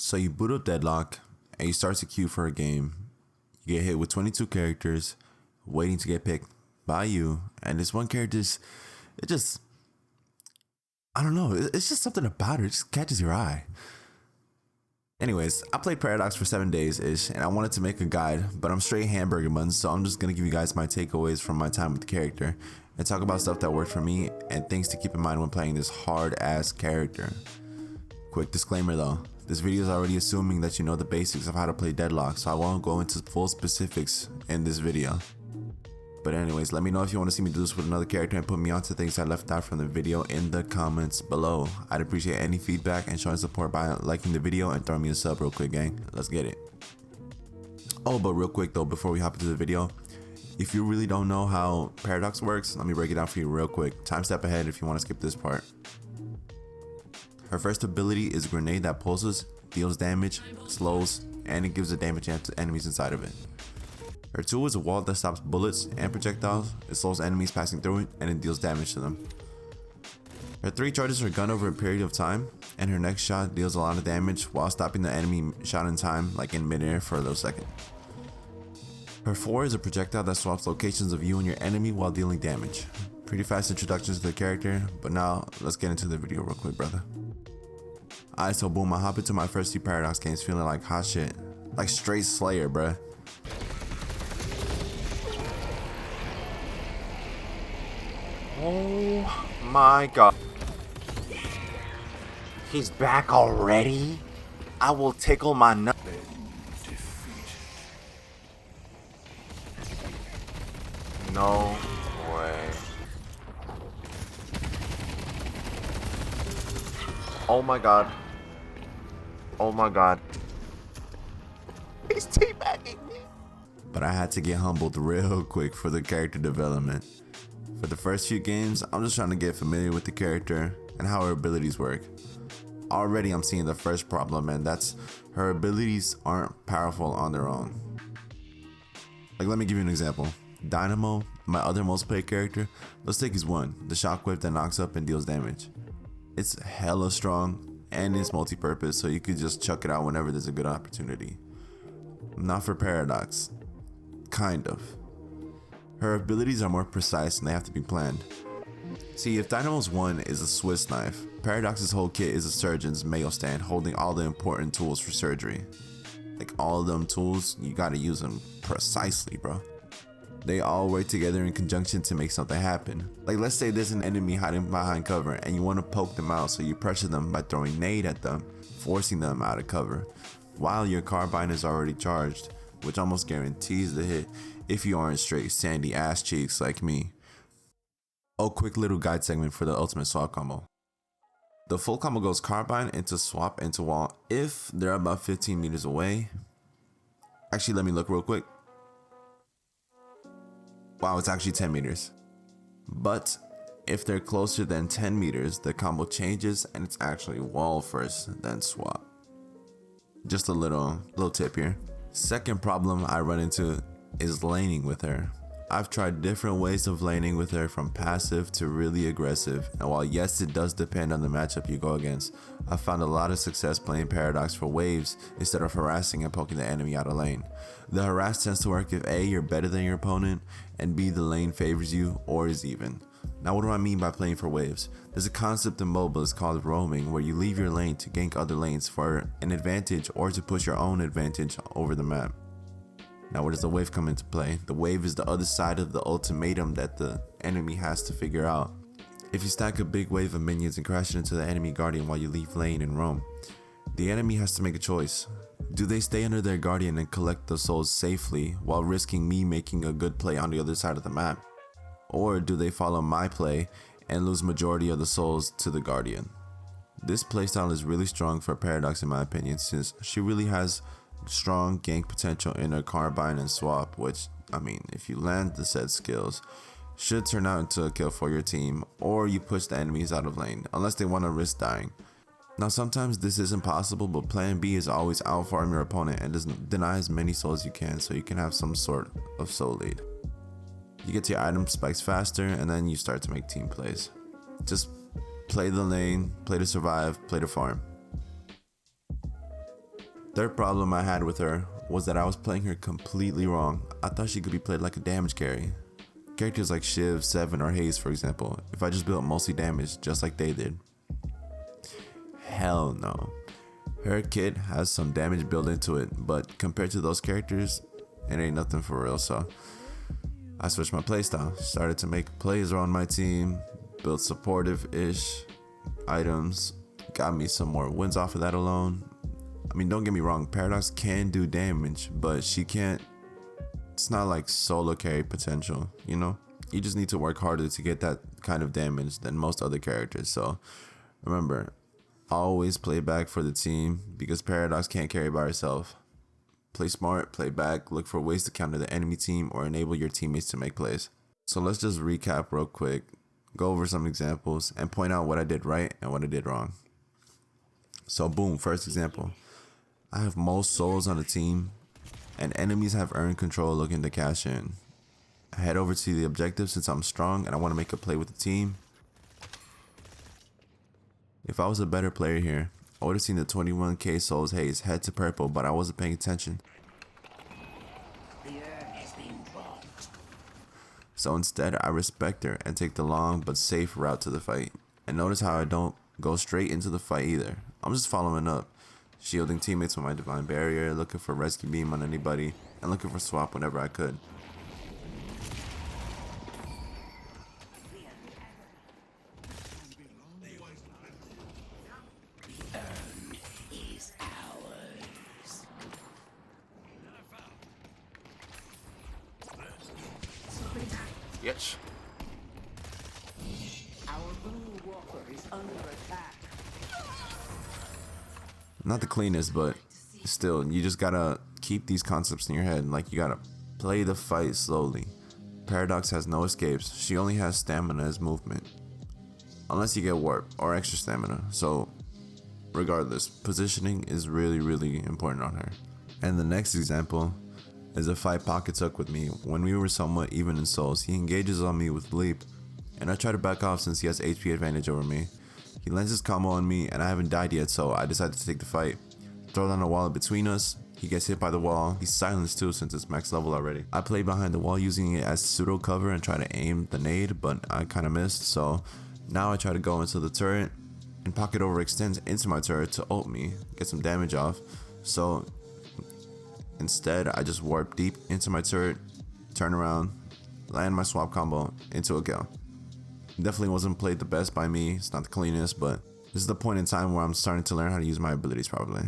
So you boot up Deadlock and you start to queue for a game. You get hit with 22 characters waiting to get picked by you, and this one character I don't know, it's just something about it. It just catches your eye. Anyways, I played Paradox for 7 days-ish, and I wanted to make a guide, but I'm straight hamburger buns, so I'm just gonna give you guys my takeaways from my time with the character, and talk about stuff that worked for me, and things to keep in mind when playing this hard-ass character. Quick disclaimer though, this video is already assuming that you know the basics of how to play Deadlock, so I won't go into full specifics in this video. But anyways, let me know if you want to see me do this with another character and put me onto things I left out from the video in the comments below. I'd appreciate any feedback and showing support by liking the video and throwing me a sub real quick, gang. Let's get it. Oh, but real quick though, before we hop into the video, if you really don't know how Paradox works, let me break it down for you real quick. Time step ahead if you want to skip this part. Her first ability is a grenade that pulses, deals damage, slows, and it gives a damage to enemies inside of it. Her tool is a wall that stops bullets and projectiles. It slows enemies passing through it, and it deals damage to them. Her 3 charges her gun over a period of time, and her next shot deals a lot of damage while stopping the enemy shot in time, like in midair for a little second. Her 4 is a projectile that swaps locations of you and your enemy while dealing damage. Pretty fast introductions to the character, but now let's get into the video real quick, brother. Alright, so boom, I hop into my first 2 Paradox games feeling like hot shit. Like straight Slayer, bruh. Oh my god. He's back already? I will tickle my nut. No way. Oh my god. Oh my god. He's teabagging me. But I had to get humbled real quick for the character development. For the first few games, I'm just trying to get familiar with the character and how her abilities work. Already I'm seeing the first problem, and that's her abilities aren't powerful on their own. Like, let me give you an example. Dynamo, my other most played character, let's take his one, the shockwave that knocks up and deals damage. It's hella strong and it's multi-purpose, so you could just chuck it out whenever there's a good opportunity. Not for Paradox. Kind of. Her abilities are more precise and they have to be planned. See, if Dynamo's one is a Swiss knife, Paradox's whole kit is a surgeon's mail stand holding all the important tools for surgery. Like, all of them tools, you gotta use them precisely, bro. They all work together in conjunction to make something happen. Like, let's say there's an enemy hiding behind cover and you want to poke them out, so you pressure them by throwing nade at them, forcing them out of cover, while your carbine is already charged, which almost guarantees the hit if you aren't straight sandy ass cheeks like me. Oh, quick little guide segment for the ultimate swap combo. The full combo goes carbine into swap into wall if they're about 15 meters away. Actually, let me look real quick. Wow, it's actually 10 meters. But if they're closer than 10 meters, the combo changes and it's actually wall first, then swap. Just a little tip here. Second problem I run into is laning with her. I've tried different ways of laning with her, from passive to really aggressive, and while yes, it does depend on the matchup you go against, I've found a lot of success playing Paradox for waves instead of harassing and poking the enemy out of lane. The harass tends to work if A, you're better than your opponent, and B, the lane favors you or is even. Now, what do I mean by playing for waves? There's a concept in MOBAs called roaming, where you leave your lane to gank other lanes for an advantage or to push your own advantage over the map. Now, where does the wave come into play? The wave is the other side of the ultimatum that the enemy has to figure out. If you stack a big wave of minions and crash it into the enemy guardian while you leave lane and roam, the enemy has to make a choice. Do they stay under their guardian and collect the souls safely while risking me making a good play on the other side of the map? Or do they follow my play and lose majority of the souls to the guardian? This playstyle is really strong for Paradox in my opinion, since she really has strong gank potential in her carbine and swap, which, I mean, if you land the said skills, should turn out into a kill for your team, or you push the enemies out of lane, unless they want to risk dying. Now, sometimes this isn't possible, but plan B is always outfarm your opponent and doesn't deny as many souls as you can, so you can have some sort of soul lead. You get to your item spikes faster, and then you start to make team plays. Just play the lane, play to survive, play to farm. Third problem I had with her was that I was playing her completely wrong. I thought she could be played like a damage carry. Characters like Shiv, Seven, or Haze, for example, if I just built mostly damage just like they did. Hell no. Her kit has some damage built into it, but compared to those characters, it ain't nothing for real, so I switched my playstyle, started to make plays around my team, built supportive-ish items, got me some more wins off of that alone. I mean, don't get me wrong, Paradox can do damage, but she can't, it's not like solo carry potential, you know? You just need to work harder to get that kind of damage than most other characters, so remember, always play back for the team because Paradox can't carry by herself. Play smart, play back, look for ways to counter the enemy team or enable your teammates to make plays. So let's just recap real quick, go over some examples, and point out what I did right and what I did wrong. So boom, first example. I have most souls on the team, and enemies have earned control looking to cash in. I head over to the objective since I'm strong and I want to make a play with the team. If I was a better player here, I would have seen the 21k souls Haze head to purple, but I wasn't paying attention. So instead, I respect her and take the long but safe route to the fight. And notice how I don't go straight into the fight either. I'm just following up, shielding teammates with my divine barrier, looking for rescue beam on anybody, and looking for swap whenever I could. Yes. Our blue walker is under attack. Not the cleanest, but still, you just gotta keep these concepts in your head. Like, you gotta play the fight slowly. Paradox has no escapes. She only has stamina as movement. Unless you get warp or extra stamina. So, regardless, positioning is really important on her. And the next example is a fight Pocket took with me when we were somewhat even in souls. He engages on me with Leap, and I try to back off since he has HP advantage over me. He lands his combo on me, and I haven't died yet, so I decided to take the fight. Throw down a wall in between us. He gets hit by the wall. He's silenced too since it's max level already. I play behind the wall using it as pseudo cover and try to aim the nade, but I kind of missed, so now I try to go into the turret, and Pocket overextends into my turret to ult me, get some damage off. So instead, I just warp deep into my turret, turn around, land my swap combo into a kill. Definitely wasn't played the best by me, it's not the cleanest, but this is the point in time where I'm starting to learn how to use my abilities properly.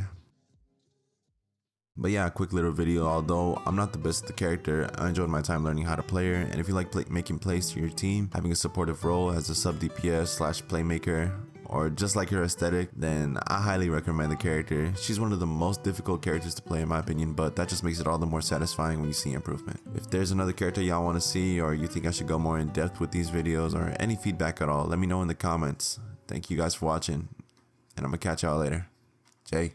But yeah, a quick little video. Although I'm not the best at the character, I enjoyed my time learning how to play her, and if you like making plays to your team, having a supportive role as a sub DPS / playmaker, or just like her aesthetic, then I highly recommend the character. She's one of the most difficult characters to play in my opinion, but that just makes it all the more satisfying when you see improvement. If there's another character y'all want to see, or you think I should go more in depth with these videos, or any feedback at all, let me know in the comments. Thank you guys for watching, and I'm gonna catch y'all later. Jay.